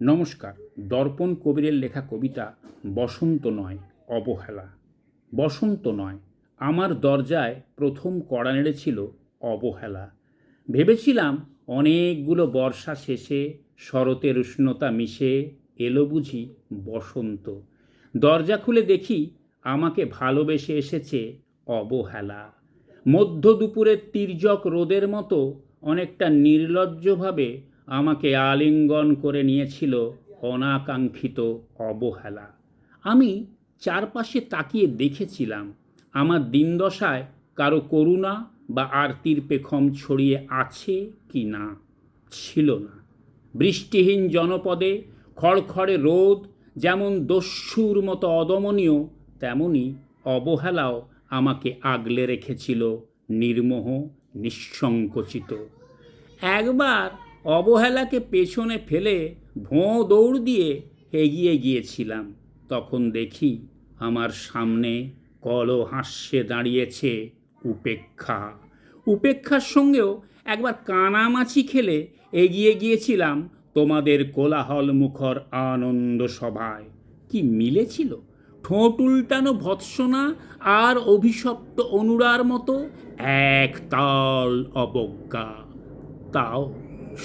নমস্কার। দর্পণ কবিরের লেখা কবিতা বসন্ত নয়, অবহেলা। বসন্ত নয়, আমার দরজায় প্রথম কড়া নেড়েছিল অবহেলা। ভেবেছিলাম অনেকগুলো বর্ষা শেষে শরতের উষ্ণতা মিশে এলো বুঝি বসন্ত। দরজা খুলে দেখি আমাকে ভালোবেসে এসেছে অবহেলা। মধ্য দুপুরের তির্যক রোদের মতো অনেকটা নির্লজ্জভাবে আমাকে আলিঙ্গন করে নিয়েছিল অনাকাঙ্ক্ষিত অবহেলা। আমি চারপাশে তাকিয়ে দেখেছিলাম আমার দিনদশায় কারো করুণা বা আরতির পেখম ছড়িয়ে আছে কি না। ছিল না। বৃষ্টিহীন জনপদে খড়খড়ে রোদ যেমন দস্যুর মতো অদমনীয়, তেমনি অবহেলাও আমাকে আগলে রেখেছিল নির্মোহ, নিঃসংকোচিত। একবার অবহেলাকে পেছনে ফেলে ভোঁ দৌড় দিয়ে এগিয়ে গিয়েছিলাম। তখন দেখি আমার সামনে কলহাস্যে দাঁড়িয়েছে উপেক্ষা। উপেক্ষার সঙ্গেও একবার কানামাছি খেলে এগিয়ে গিয়েছিলাম তোমাদের কোলাহল মুখর আনন্দ সভায়। কি মিলেছিল ঠোঁট উল্টানো ভৎসনা আর অভিশপ্ত অনুরার মতো এক তাল অবজ্ঞা। তাও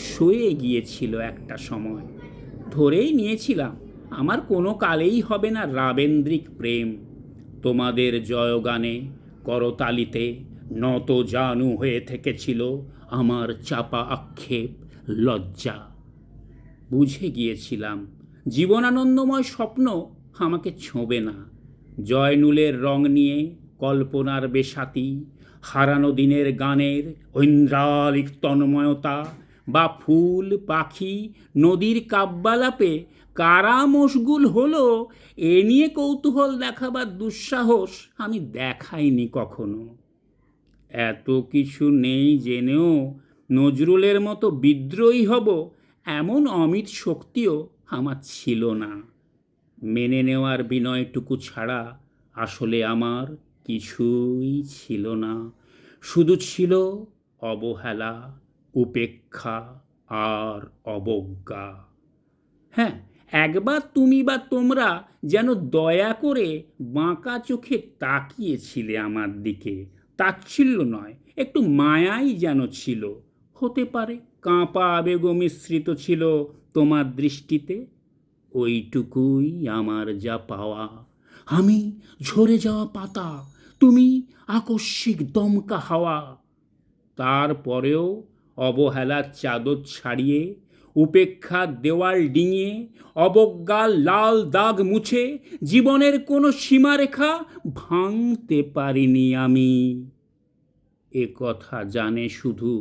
সয়ে গিয়েছিল একটা সময়। ধরেই নিয়েছিলাম আমার কোনো কালেই হবে না রাবেন্দ্রিক প্রেম। তোমাদের জয়গানে করতালিতে নত জানু হয়ে থেকেছিল আমার চাপা আক্ষেপ, লজ্জা। বুঝে গিয়েছিলাম জীবনানন্দময় স্বপ্ন আমাকে ছোঁবে না। জয়নুলের রং নিয়ে কল্পনার বেসাতি, হারানো দিনের গানের ঐন্দ্রালিক তন্ময়তা, বা ফুল পাখি নদীর কাব্যালাপে কারা মশগুল হলো এ নিয়ে কৌতূহল দেখাবার দুঃসাহস আমি দেখাইনি কখনো। এত কিছু নেই জেনেও নজরুলের মতো বিদ্রোহী হব এমন অমিত শক্তিও আমার ছিল না। মেনে নেওয়ার বিনয়টুকু ছাড়া আসলে আমার কিছুই ছিল না। শুধু ছিল অবহেলা, উপেক্ষা আর অবজ্ঞা। হ্যাঁ, একবার তুমি বা তোমরা যেন দয়া করে বাঁকা চোখে তাকিয়েছিলে আমার দিকে। তাচ্ছিল্য নয়, একটু মায়াই যেন ছিল। হতে পারে কাঁপা আবেগ মিশ্রিত ছিল তোমার দৃষ্টিতে। ওইটুকুই আমার যা পাওয়া। আমি ঝরে যাওয়া পাতা, তুমি আকস্মিক দমকা হাওয়া। তারপরেও অবহেলার চাদর ছাড়িয়ে, উপেক্ষার দেওয়াল ডিঙিয়ে, অবজ্ঞার লাল দাগ মুছে জীবনের কোনো সীমারেখা ভাঙতে পারিনি আমি। এ কথা জানে শুধু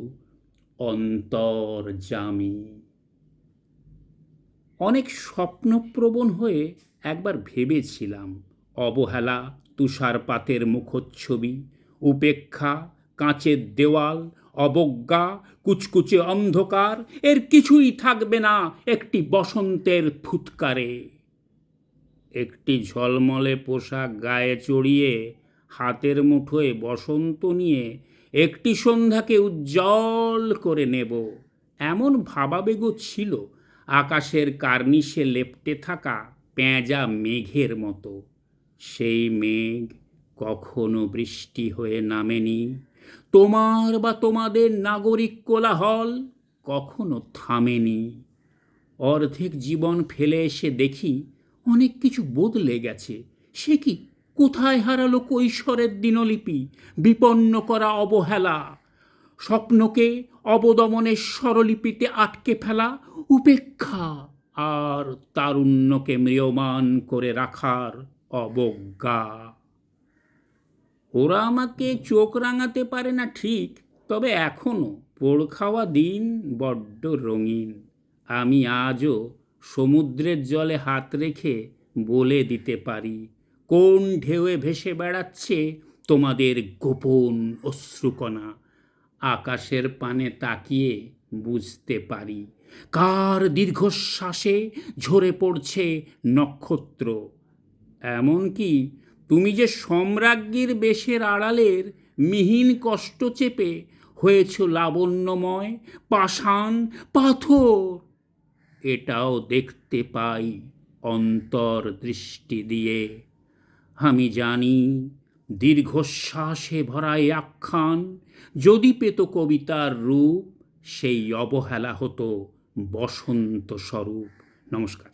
অন্তর্যামী। অনেক স্বপ্নপ্রবণ হয়ে একবার ভেবেছিলাম অবহেলা তুষারপাতের মুখচ্ছবি, উপেক্ষা কাঁচের দেওয়াল, অবজ্ঞা কুচকুচে অন্ধকার, এর কিছুই থাকবে না একটি বসন্তের ফুৎকারে। একটি ঝলমলে পোশাক গায়ে চড়িয়ে হাতের মুঠোয় বসন্ত নিয়ে একটি সন্ধ্যাকে উজ্জ্বল করে নেব, এমন ভাবাবেগও ছিল আকাশের কার্নিশে লেপ্টে থাকা পেঁজা মেঘের মতো। সেই মেঘ কখনো বৃষ্টি হয়ে নামেনি। তোমার বা তোমাদের নাগরিক কোলাহল কখনো থামেনি। অর্ধেক জীবন ফেলে এসে দেখি অনেক কিছু বদলে গেছে। সে কি কোথায় হারালো কৈশোরের দিনলিপি, বিপন্ন করা অবহেলা, স্বপ্নকে অবদমনের স্বরলিপিতে আটকে ফেলা উপেক্ষা, আর তারুণ্যকে ম্রিয়মান করে রাখার অবজ্ঞা। ওরা আমাকে চোখ রাঙাতে পারে না ঠিক, তবে এখনো পোড় খাওয়া দিন বড্ড রঙিন। আমি আজও সমুদ্রের জলে হাত রেখে বলে দিতে পারি কোন ঢেউয়ে ভেসে বেড়াচ্ছে তোমাদের গোপন অশ্রুকণা। আকাশের পানে তাকিয়ে বুঝতে পারি কার দীর্ঘশ্বাসে ঝরে পড়ছে নক্ষত্র। এমনকি তুমি যে সম্রাজ্ঞীর বেশের আড়ালের মিহিন কষ্ট চেপে হয়েছ লাবণ্যময় পাষাণ পাথর, এটাও দেখতে পাই অন্তর্দৃষ্টি দিয়ে। আমি জানি দীর্ঘশ্বাসে ভরা এই আখ্যান যদি পেত কবিতার রূপ, সেই অবহেলা হতো বসন্ত স্বরূপ। নমস্কার।